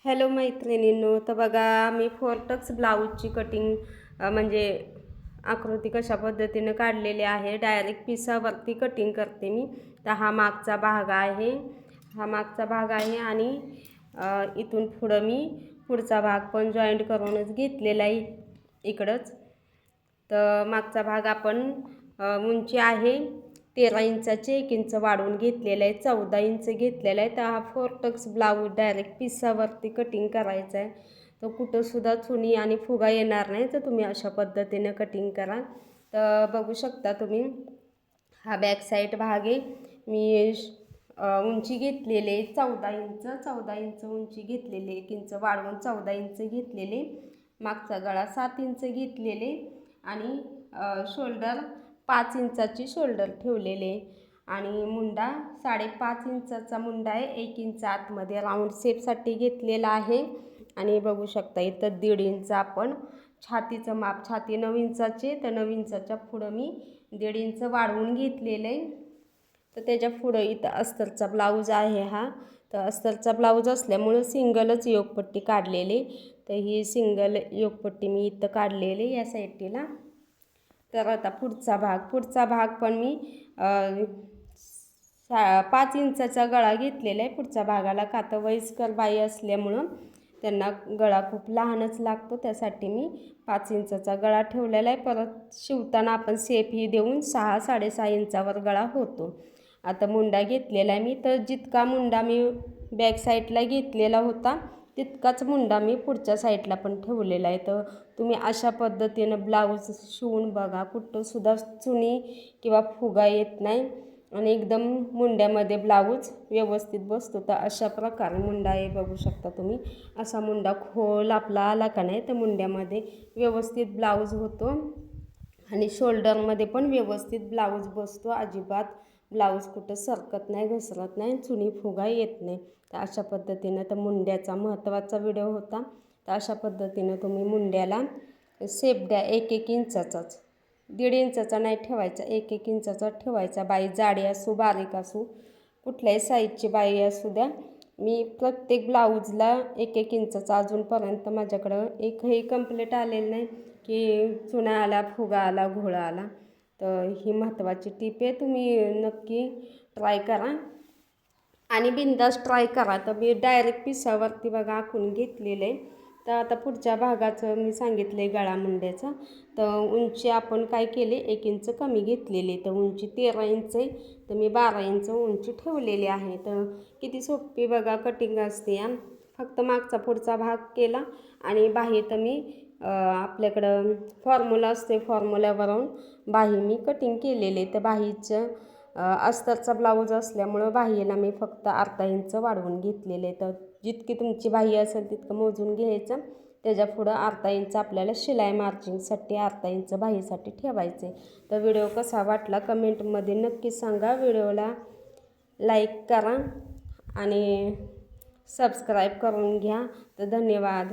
Hello मैत्रिणींनो, तर बघा मी फोर्टक्स ब्लाऊजची कटिंग म्हणजे आकृती कशा पद्धतीने काढलेली आहे. डायरेक्ट पिसावरती कटिंग करते मी. तर हा मागचा भाग आहे, आणि इथून पुढं मी पुढचा भाग पण जॉईंट करूनच घेतलेला आहे इकडंच. तर मागचा भाग आपण उंची आहे 13 इंचाचे 1 इंच वाढवून घेतलेलं आहे, 14 इंच घेतलेला आहे. तर हा फोर्टक्स ब्लाऊज डायरेक्ट पिसावरती कटिंग करायचा आहे. तर कुठंसुद्धा चुनी आणि फुगा येणार नाही. तर तुम्ही अशा पद्धतीने कटिंग करा. तर बघू शकता तुम्ही, हा बॅक साईड भाग आहे. मी उंची घेतलेले 14 इंच उंची घेतलेले, 1 इंच वाढवून 14 इंच घेतलेले. मागचा गळा 7 इंच घेतलेले आणि शोल्डर 5 इंचाची शोल्डर ठेवलेले आणि मुंडा 5.5 इंचाचा मुंडा आहे. 1 इंच आतमध्ये राऊंड शेपसाठी घेतलेला आहे. आणि बघू शकता इथं 1.5 इंच आपण छातीचं माप, छाती 9 इंचाचे, तर 9 इंचाच्या पुढं मी 1.5 इंच वाढवून घेतलेलं आहे. तर त्याच्या पुढं इथं अस्तरचा ब्लाऊज आहे हा. तर अस्तरचा ब्लाऊज असल्यामुळं सिंगलच योगपट्टी काढलेली. तर ही सिंगल योगपट्टी मी इथं काढलेली या साईडला. तर आता पुढचा भाग पण मी 5 इंचाचा गळा घेतलेला आहे पुढच्या भागाला. का तर वयस्कर बाई असल्यामुळं त्यांना गळा खूप लहानच लागतो, त्यासाठी मी 5 इंचाचा गळा ठेवलेला आहे. परत शिवताना आपण शेप ही देऊन 6-6.5 इंचावर गळा होतो. आता मुंडा घेतलेला आहे मी. तर जितका मुंडा मी बॅक साईडला घेतलेला होता तितकाच मुंडा मी पुढच्या साईडला पण ठेवलेला आहे. तर तुम्ही अशा पद्धतीनं ब्लाऊज शिवून बघा, कुठंसुद्धा चुनी किंवा फुगा येत नाही आणि एकदम मुंड्यामध्ये ब्लाऊज व्यवस्थित बसतो. तर अशा प्रकारे मुंडा आहे, बघू शकता तुम्ही. असा मुंडा खोल आपला आला का नाही तर मुंड्यामध्ये व्यवस्थित ब्लाऊज होतो आणि शोल्डरमध्ये पण व्यवस्थित ब्लाऊज बसतो. अजिबात ब्लाऊज कुठं सरकत नाही, घसरत नाही, चुनी फुगा येत नाही. तर अशा पद्धतीनं, तर मुंड्याचा महत्त्वाचा व्हिडिओ होता. तर अशा पद्धतीनं तुम्ही मुंड्याला शेप द्या 1-1 इंचाचाच, 1.5 इंचाचा नाही ठेवायचा, 1-1 इंचाचा ठेवायचा. बाई जाडी असू बारीक असू, कुठल्याही साईजची बाई असू द्या, मी प्रत्येक ब्लाऊजला 1-1 इंचाचा अजूनपर्यंत माझ्याकडं एकही कंप्लीट आलेलं नाही की चुना आला, फुगा आला, घोळा आला. तर ही महत्त्वाची टीप आहे, तुम्ही नक्की ट्राय करा आणि बिनधास्त ट्राय करा. तर मी डायरेक्ट पिसावरती बघा आखून घेतलेलं आहे. तर आता पुढच्या भागाचं मी सांगितलं आहे गळा मुंड्याचं. तर उंची आपण काय केले, 1 इंच कमी घेतलेली. तर उंची 13 इंच आहे, तर मी 12 इंच उंची ठेवलेली आहे. तर किती सोपी बघा कटिंग असते या. फक्त मागचा पुढचा भाग केला आणि बाही तर मी आपल्याकडं फॉर्म्युला असते, फॉर्म्युल्यावरून बाही मी कटिंग केलेले. तर बाहीचं अस्तरचा ब्लाऊज असल्यामुळं बाहीला मी फक्त अर्धा इंच वाढवून घेतलेले. तर जितकी तुमची बाही असेल तितकं मोजून घ्यायचं. त्याच्या पुढं अर्धा इंच आपल्याला शिलाई मार्जिंगसाठी, अर्धा इंच बाहीसाठी ठेवायचे. तर व्हिडिओ कसा वाटला कमेंटमध्ये नक्की सांगा. व्हिडिओला लाईक करा आणि सबस्क्राईब करून घ्या. तर धन्यवाद.